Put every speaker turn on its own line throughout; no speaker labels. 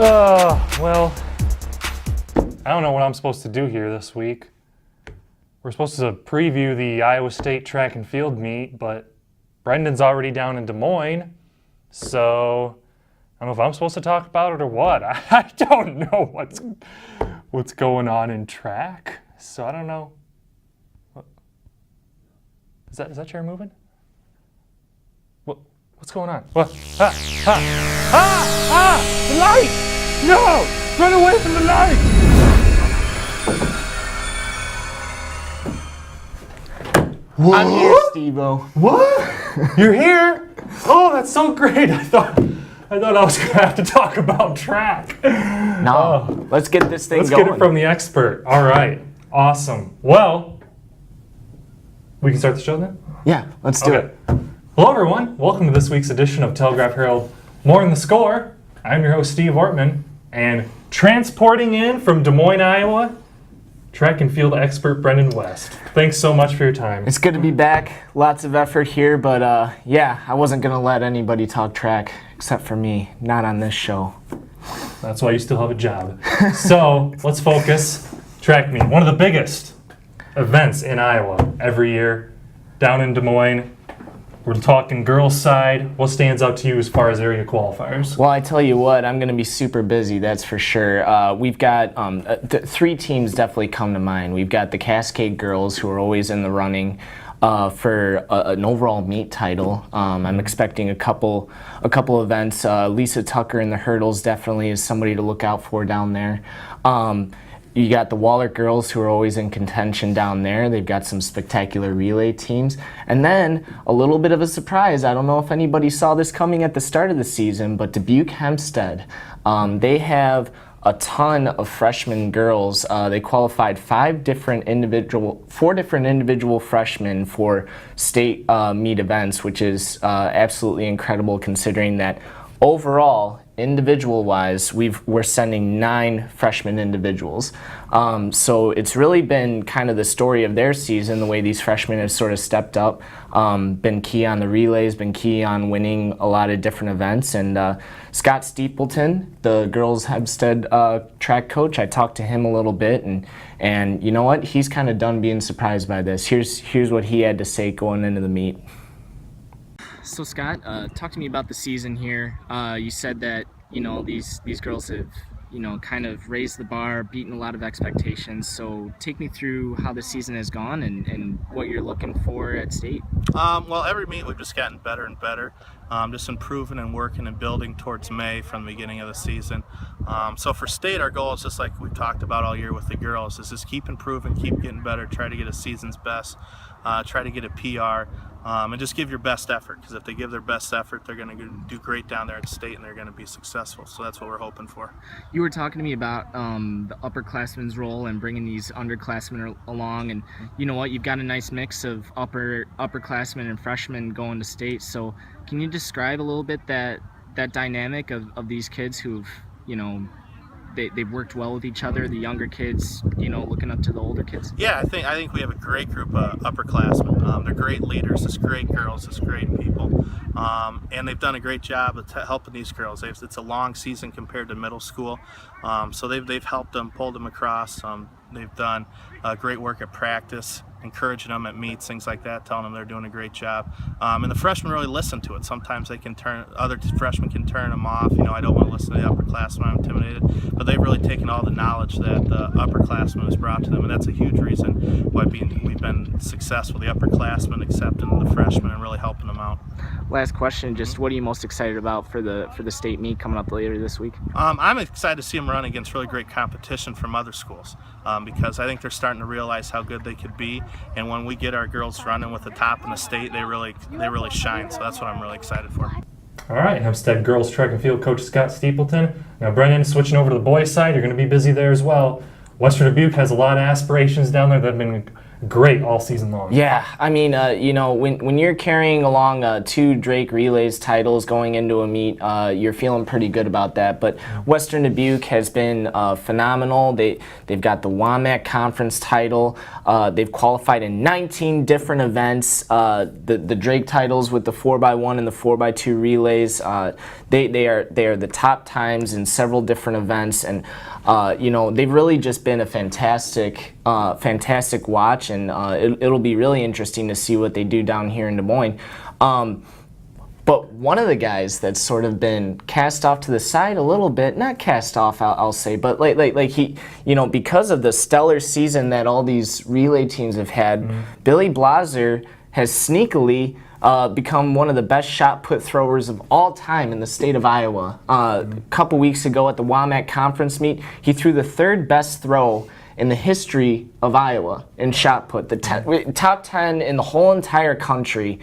Well, I don't know what I'm supposed to do here this week. We're supposed to preview the Iowa State track and field meet, but Brendan's already down in Des Moines, so I don't know if I'm supposed to talk about it or what. I don't know what's going on in track, so I don't know. Is that chair moving? What's going on? What? The light! No! Run away from the light!
What? I'm here, Steve-O.
What? You're here? Oh, that's so great. I thought I was going to have to talk about track.
No, let's get this thing going.
Let's get it from the expert. All right. Awesome. Well, we can start the show then?
Yeah, let's do it.
Hello, everyone. Welcome to this week's edition of Telegraph Herald More in the Score. I'm your host, Steve Ortman, and transporting in from Des Moines, Iowa, track and field expert Brenden West. Thanks so much for your time.
It's good to be back. Lots of effort here, but yeah, I wasn't going to let anybody talk track except for me. Not on this show.
That's why you still have a job. So let's focus. Track meet, one of the biggest events in Iowa every year, down in Des Moines. We're talking girls' side. What stands out to you as far as area qualifiers?
Well, I tell you what, I'm going to be super busy, that's for sure. We've got three teams definitely come to mind. We've got the Cascade girls, who are always in the running for an overall meet title. I'm expecting a couple events. Lisa Tucker in the hurdles definitely is somebody to look out for down there. You got the Waller girls, who are always in contention down there. They've got some spectacular relay teams. And then a little bit of a surprise. I don't know if anybody saw this coming at the start of the season, but Dubuque Hempstead, they have a ton of freshman girls. They qualified four different individual freshmen for state meet events, which is absolutely incredible considering that overall, individual-wise, we're sending 9 freshman individuals. So it's really been kind of the story of their season, the way these freshmen have sort of stepped up, been key on the relays, been key on winning a lot of different events. And Scott Steepleton, the girls Hempstead track coach, I talked to him a little bit, and you know what? He's kind of done being surprised by this. Here's what he had to say going into the meet. So Scott, talk to me about the season here. You said that these girls have kind of raised the bar, beaten a lot of expectations. So take me through how the season has gone and what you're looking for at state.
Well, every meet we've just gotten better and better, just improving and working and building towards May from the beginning of the season. So for state, our goal is just like we've talked about all year with the girls, is just keep improving, keep getting better, try to get a season's best, try to get a PR. And just give your best effort, because if they give their best effort, they're going to do great down there at state and they're going to be successful. So that's what we're hoping for.
You were talking to me about the upperclassmen's role and bringing these underclassmen along, and you know what, you've got a nice mix of upperclassmen and freshmen going to state. So can you describe a little bit that dynamic of these kids who've they've worked well with each other, the younger kids, looking up to the older kids?
Yeah, I think we have a great group of upperclassmen. They're great leaders, just great girls, just great people. And they've done a great job of helping these girls. It's a long season compared to middle school. So they've helped them, pulled them across. They've done great work at practice, encouraging them at meets, things like that, telling them they're doing a great job. And the freshmen really listen to it. Sometimes other freshmen can turn them off. I don't want to listen to the upperclassmen, I'm intimidated. But they've really taken all the knowledge that the upperclassmen has brought to them, and that's a huge reason why we've been successful, the upperclassmen accepting the freshmen and really helping them out.
Last question, just what are you most excited about for the state meet coming up later this week?
I'm excited to see them run against really great competition from other schools, because I think they're starting to realize how good they could be, and when we get our girls running with the top in the state, they really shine. So that's what I'm really excited for.
All right, Hempstead girls track and field coach Scott Steepleton. Now, Brenden, switching over to the boys' side, you're going to be busy there as well. Western Dubuque has a lot of aspirations down there that have been great all season long.
Yeah, I mean, when you're carrying along 2 Drake Relays titles going into a meet, you're feeling pretty good about that. But Western Dubuque has been phenomenal. They've got the WAMAC conference title. They've qualified in 19 different events. The Drake titles with the 4x1 and the 4x2 relays. They are the top times in several different events, and they've really just been a fantastic watch, and it'll be really interesting to see what they do down here in Des Moines. But one of the guys that's sort of been cast off to the side a little bit, not cast off, I'll say, but like he, because of the stellar season that all these relay teams have had, Billy Blaser has sneakily become one of the best shot put throwers of all time in the state of Iowa. A couple weeks ago at the WAMAC conference meet, he threw the 3rd best throw in the history of Iowa in shot put, the top 10 in the whole entire country.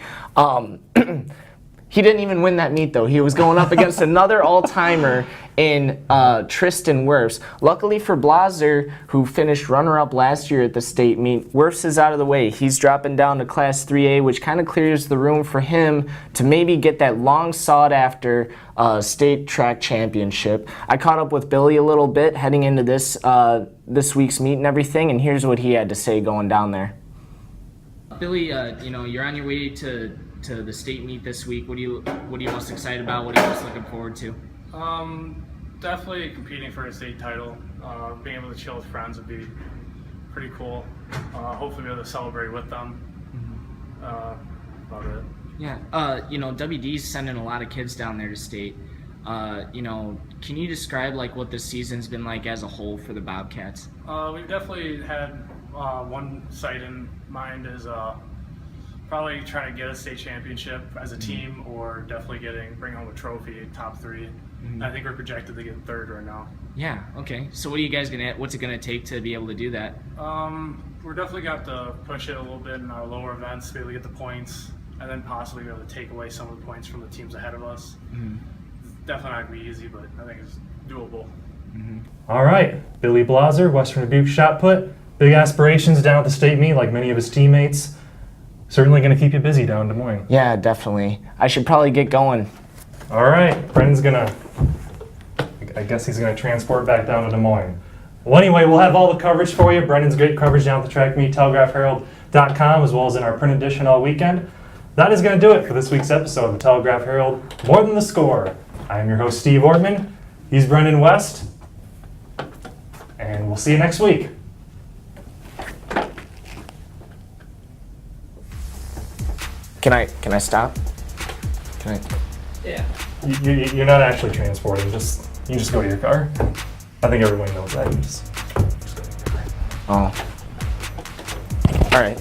He didn't even win that meet, though. He was going up against another all-timer in Tristan Wirfs. Luckily for Blaser, who finished runner-up last year at the state meet, Wirfs is out of the way. He's dropping down to Class 3A, which kind of clears the room for him to maybe get that long-sought-after state track championship. I caught up with Billy a little bit heading into this week's meet and everything, and here's what he had to say going down there.
Billy, you're on your way to the state meet this week. What are you most excited about? What are you most looking forward to?
Definitely competing for a state title. Being able to chill with friends would be pretty cool. Hopefully be able to celebrate with them. About it.
Yeah. WD's sending a lot of kids down there to state. Can you describe what this season's been like as a whole for the Bobcats?
We've definitely had one sight in mind is probably trying to get a state championship as a team, or definitely bring home a trophy, top 3. I think we're projected to get 3rd right now.
Yeah. Okay. So what's it gonna take to be able to do that?
We're definitely got to push it a little bit in our lower events to be able to get the points, and then possibly be able to take away some of the points from the teams ahead of us. It's definitely not gonna be easy, but I think it's doable.
All right, Billy Blaser, Western Dubuque shot put. Big aspirations down at the state meet, like many of his teammates. Certainly going to keep you busy down in Des Moines.
Yeah, definitely. I should probably get going.
All right, Brendan's I guess he's going to transport back down to Des Moines. Well, anyway, we'll have all the coverage for you. Brendan's great coverage down at the track meet, telegraphherald.com, as well as in our print edition all weekend. That is going to do it for this week's episode of the Telegraph Herald, More Than the Score. I am your host, Steve Ortman. He's Brenden West. And we'll see you next week.
Can I stop? Can I?
Yeah.
You're not actually transporting. You just go to your car. I think everyone knows that. You just go to your car.
Oh. All right.